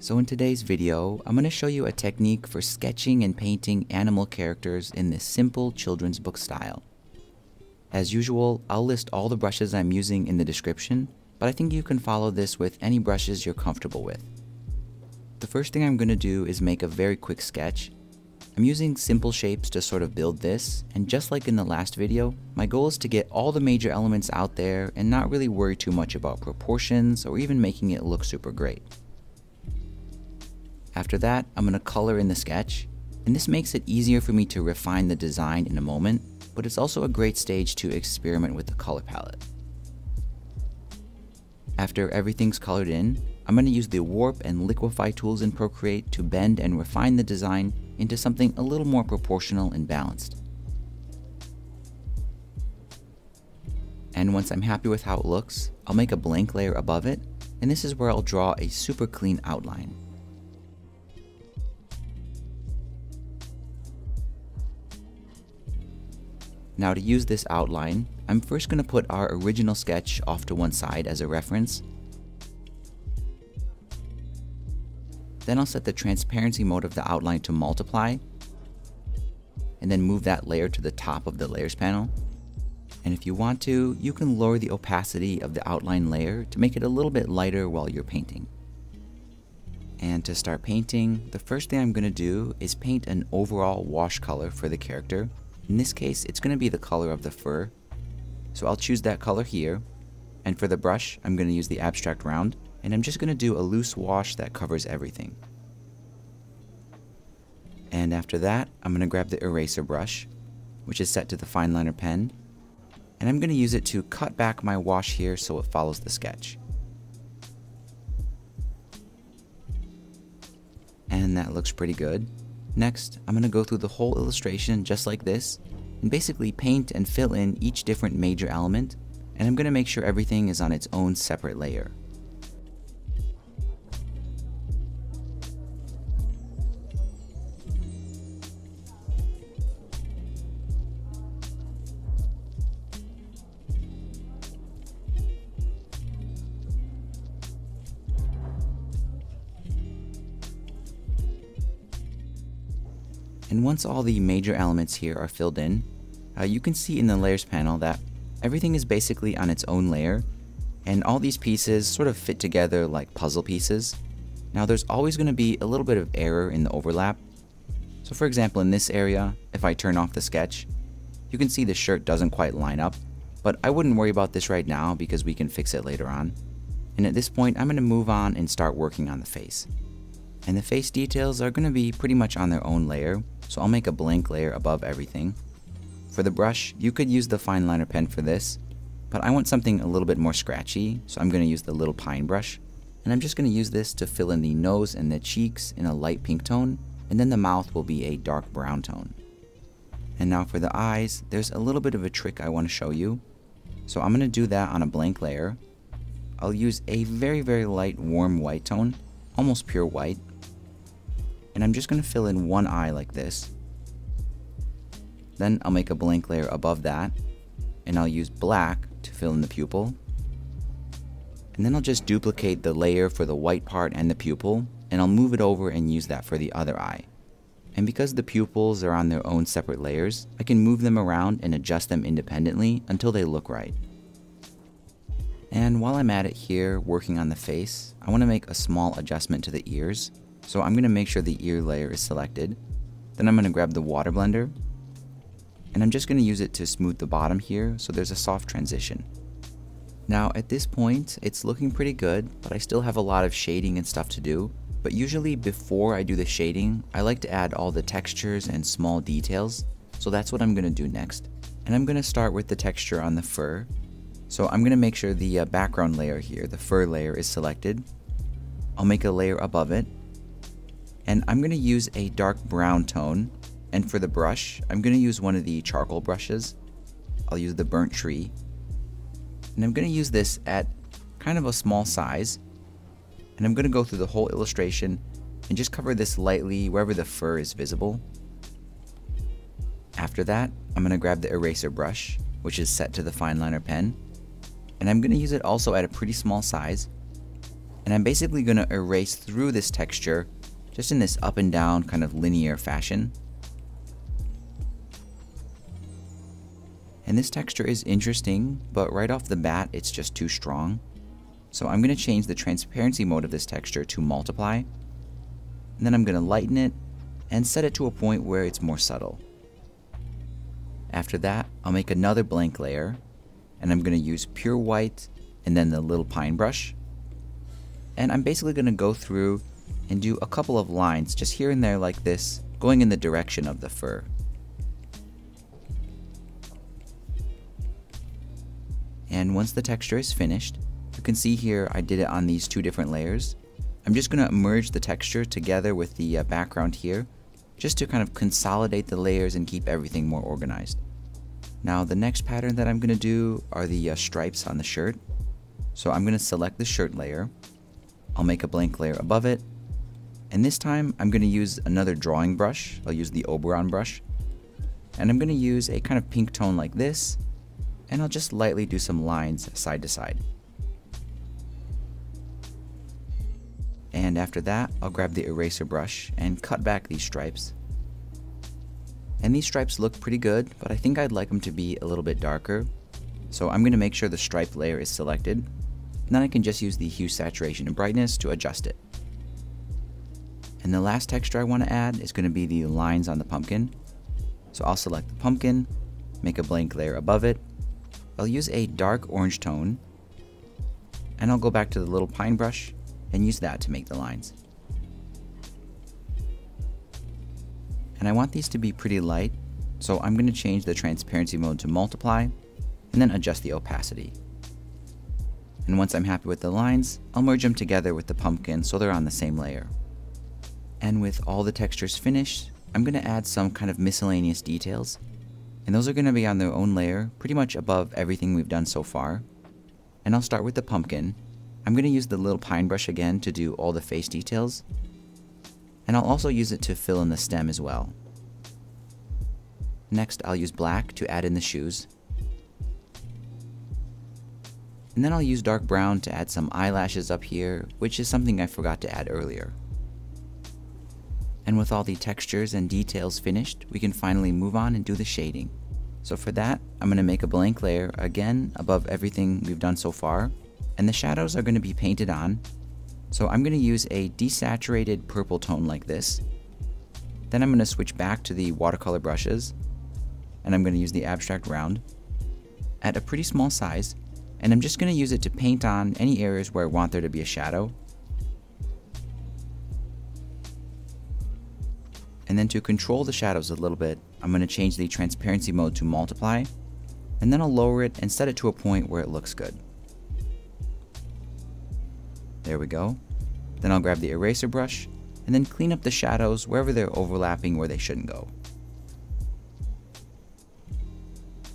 So in today's video, I'm going to show you a technique for sketching and painting animal characters in this simple children's book style. As usual, I'll list all the brushes I'm using in the description, but I think you can follow this with any brushes you're comfortable with. The first thing I'm going to do is make a very quick sketch. I'm using simple shapes to sort of build this, and just like in the last video, my goal is to get all the major elements out there and not really worry too much about proportions or even making it look super great. After that, I'm going to color in the sketch, and this makes it easier for me to refine the design in a moment, but it's also a great stage to experiment with the color palette. After everything's colored in, I'm going to use the warp and liquefy tools in Procreate to bend and refine the design into something a little more proportional and balanced. And once I'm happy with how it looks, I'll make a blank layer above it, and this is where I'll draw a super clean outline. Now to use this outline, I'm first going to put our original sketch off to one side as a reference. Then I'll set the transparency mode of the outline to multiply, and then move that layer to the top of the layers panel. And if you want to, you can lower the opacity of the outline layer to make it a little bit lighter while you're painting. And to start painting, the first thing I'm going to do is paint an overall wash color for the character. In this case, it's going to be the color of the fur. So I'll choose that color here. And for the brush, I'm going to use the abstract round. And I'm just going to do a loose wash that covers everything. And after that, I'm going to grab the eraser brush, which is set to the Fineliner Pen. And I'm going to use it to cut back my wash here so it follows the sketch. And that looks pretty good. Next, I'm going to go through the whole illustration just like this, and basically paint and fill in each different major element, and I'm going to make sure everything is on its own separate layer. And once all the major elements here are filled in, you can see in the layers panel that everything is basically on its own layer, and all these pieces sort of fit together like puzzle pieces. Now there's always going to be a little bit of error in the overlap. So for example, in this area, if I turn off the sketch, you can see the shirt doesn't quite line up, but I wouldn't worry about this right now because we can fix it later on. And at this point, I'm going to move on and start working on the face. And the face details are going to be pretty much on their own layer, so I'll make a blank layer above everything. For the brush, you could use the Fineliner Pen for this, but I want something a little bit more scratchy, so I'm going to use the little pine brush. And I'm just going to use this to fill in the nose and the cheeks in a light pink tone, and then the mouth will be a dark brown tone. And now for the eyes, there's a little bit of a trick I want to show you. So I'm going to do that on a blank layer. I'll use a very light warm white tone, almost pure white. And I'm just going to fill in one eye like this. Then I'll make a blank layer above that, and I'll use black to fill in the pupil. And then I'll just duplicate the layer for the white part and the pupil, and I'll move it over and use that for the other eye. And because the pupils are on their own separate layers, I can move them around and adjust them independently until they look right. And while I'm at it here working on the face, I want to make a small adjustment to the ears. So I'm going to make sure the ear layer is selected. Then I'm going to grab the water blender, and I'm just going to use it to smooth the bottom here so there's a soft transition. Now at this point, it's looking pretty good, but I still have a lot of shading and stuff to do. But usually before I do the shading, I like to add all the textures and small details. So that's what I'm going to do next. And I'm going to start with the texture on the fur. So I'm going to make sure the background layer here, the fur layer, is selected. I'll make a layer above it. And I'm going to use a dark brown tone, and for the brush, I'm going to use one of the charcoal brushes. I'll use the burnt tree, and I'm going to use this at kind of a small size, and I'm going to go through the whole illustration and just cover this lightly wherever the fur is visible. After that, I'm going to grab the eraser brush, which is set to the Fineliner Pen, and I'm going to use it also at a pretty small size. And I'm basically going to erase through this texture just in this up and down kind of linear fashion. And this texture is interesting, but right off the bat it's just too strong. So I'm going to change the transparency mode of this texture to multiply. And then I'm going to lighten it and set it to a point where it's more subtle. After that, I'll make another blank layer, and I'm going to use pure white and then the little pine brush. And I'm basically going to go through and do a couple of lines just here and there like this, going in the direction of the fur. And once the texture is finished, you can see here I did it on these two different layers. I'm just going to merge the texture together with the background here, just to kind of consolidate the layers and keep everything more organized. Now the next pattern that I'm going to do are the stripes on the shirt. So I'm going to select the shirt layer, I'll make a blank layer above it, and this time I'm going to use another drawing brush. I'll use the Oberon brush, and I'm going to use a kind of pink tone like this, and I'll just lightly do some lines side to side. And after that, I'll grab the eraser brush and cut back these stripes. And these stripes look pretty good, but I think I'd like them to be a little bit darker. So I'm going to make sure the stripe layer is selected, and then I can just use the hue, saturation, and brightness to adjust it. And the last texture I want to add is going to be the lines on the pumpkin. So I'll select the pumpkin, make a blank layer above it. I'll use a dark orange tone, and I'll go back to the little pine brush and use that to make the lines. And I want these to be pretty light, so I'm going to change the transparency mode to multiply, and then adjust the opacity. And once I'm happy with the lines, I'll merge them together with the pumpkin so they're on the same layer. And with all the textures finished, I'm going to add some kind of miscellaneous details, and those are going to be on their own layer, pretty much above everything we've done so far. And I'll start with the pumpkin. I'm going to use the little pine brush again to do all the face details, and I'll also use it to fill in the stem as well. Next, I'll use black to add in the shoes. And then I'll use dark brown to add some eyelashes up here, which is something I forgot to add earlier. And with all the textures and details finished, we can finally move on and do the shading. So for that, I'm going to make a blank layer again above everything we've done so far, and the shadows are going to be painted on. So I'm going to use a desaturated purple tone like this. Then I'm going to switch back to the watercolor brushes, and I'm going to use the abstract round at a pretty small size, and I'm just going to use it to paint on any areas where I want there to be a shadow. And then to control the shadows a little bit, I'm going to change the transparency mode to multiply, and then I'll lower it and set it to a point where it looks good. There we go. Then I'll grab the eraser brush and then clean up the shadows wherever they're overlapping where they shouldn't go.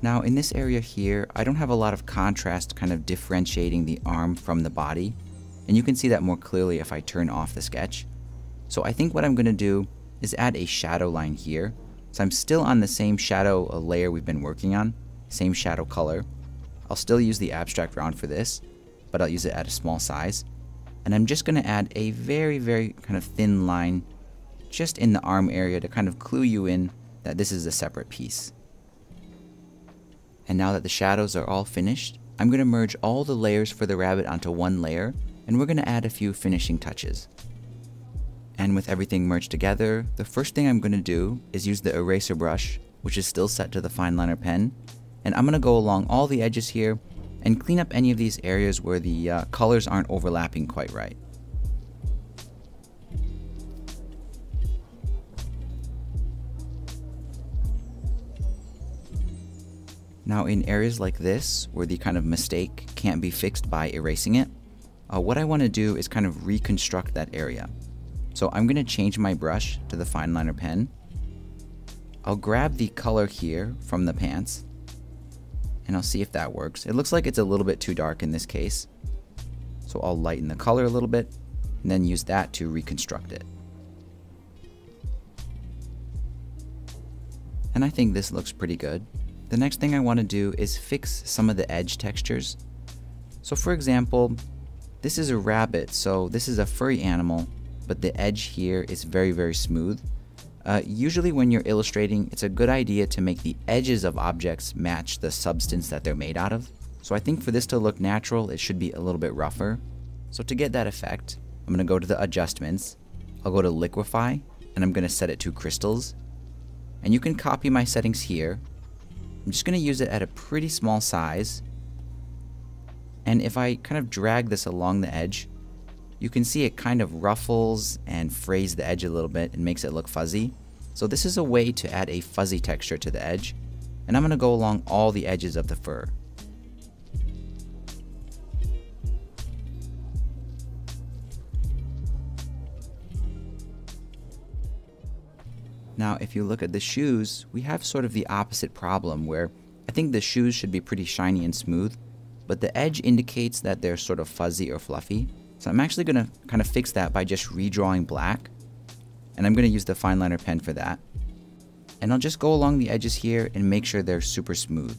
Now in this area here, I don't have a lot of contrast kind of differentiating the arm from the body, and you can see that more clearly if I turn off the sketch. So I think what I'm going to do is add a shadow line here. So I'm still on the same shadow layer we've been working on, same shadow color. I'll still use the abstract round for this, but I'll use it at a small size. And I'm just going to add a very, very kind of thin line just in the arm area to kind of clue you in that this is a separate piece. And now that the shadows are all finished, I'm going to merge all the layers for the rabbit onto one layer, and we're going to add a few finishing touches. And with everything merged together, the first thing I'm going to do is use the eraser brush, which is still set to the Fineliner pen, and I'm going to go along all the edges here and clean up any of these areas where the colors aren't overlapping quite right. Now in areas like this, where the kind of mistake can't be fixed by erasing it, what I want to do is kind of reconstruct that area. So I'm going to change my brush to the Fineliner pen. I'll grab the color here from the pants, and I'll see if that works. It looks like it's a little bit too dark in this case. So I'll lighten the color a little bit, and then use that to reconstruct it. And I think this looks pretty good. The next thing I want to do is fix some of the edge textures. So for example, This is a rabbit, so this is a furry animal, but the edge here is very, very smooth. Usually when you're illustrating, it's a good idea to make the edges of objects match the substance that they're made out of. So I think for this to look natural, it should be a little bit rougher. So to get that effect, I'm going to go to the adjustments, I'll go to liquify, and I'm going to set it to crystals. And you can copy my settings here. I'm just going to use it at a pretty small size. And if I kind of drag this along the edge, you can see it kind of ruffles and frays the edge a little bit and makes it look fuzzy. So this is a way to add a fuzzy texture to the edge. And I'm going to go along all the edges of the fur. Now, if you look at the shoes, we have sort of the opposite problem where I think the shoes should be pretty shiny and smooth, but the edge indicates that they're sort of fuzzy or fluffy. So I'm actually going to kind of fix that by just redrawing black. And I'm going to use the Fineliner Pen for that. And I'll just go along the edges here and make sure they're super smooth.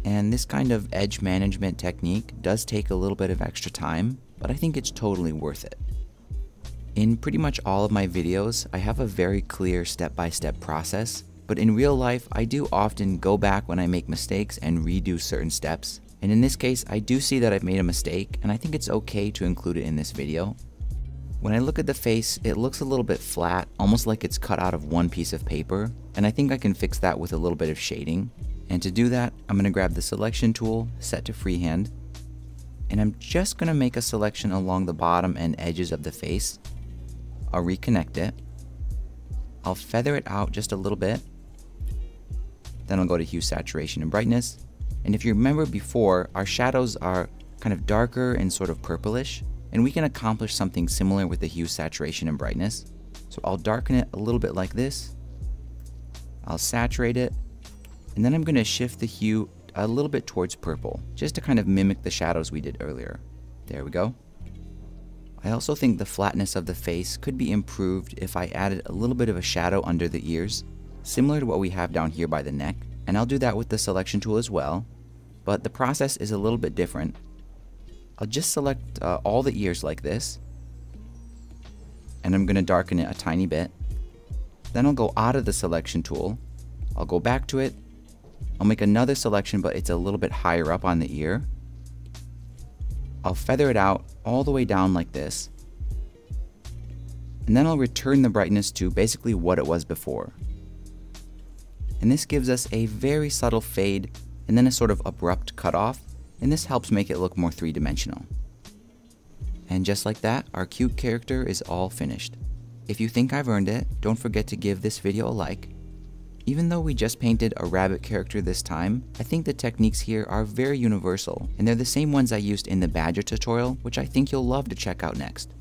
And this kind of edge management technique does take a little bit of extra time, but I think it's totally worth it. In pretty much all of my videos, I have a very clear step-by-step process, but in real life, I do often go back when I make mistakes and redo certain steps. And in this case, I do see that I've made a mistake, and I think it's okay to include it in this video. When I look at the face, it looks a little bit flat, almost like it's cut out of one piece of paper, and I think I can fix that with a little bit of shading. And to do that, I'm going to grab the selection tool, set to freehand, and I'm just going to make a selection along the bottom and edges of the face. I'll reconnect it. I'll feather it out just a little bit. Then I'll go to hue, saturation, and brightness. And if you remember before, our shadows are kind of darker and sort of purplish, and we can accomplish something similar with the hue, saturation, and brightness. So I'll darken it a little bit like this. I'll saturate it, and then I'm going to shift the hue a little bit towards purple, just to kind of mimic the shadows we did earlier. There we go. I also think the flatness of the face could be improved if I added a little bit of a shadow under the ears, similar to what we have down here by the neck. And I'll do that with the selection tool as well, but the process is a little bit different. I'll just select all the ears like this, and I'm going to darken it a tiny bit. Then I'll go out of the selection tool, I'll go back to it, I'll make another selection, but it's a little bit higher up on the ear. I'll feather it out all the way down like this, and then I'll return the brightness to basically what it was before. And this gives us a very subtle fade and then a sort of abrupt cutoff, and this helps make it look more three-dimensional. And just like that, our cute character is all finished. If you think I've earned it, don't forget to give this video a like. Even though we just painted a rabbit character this time, I think the techniques here are very universal, and they're the same ones I used in the badger tutorial, which I think you'll love to check out next.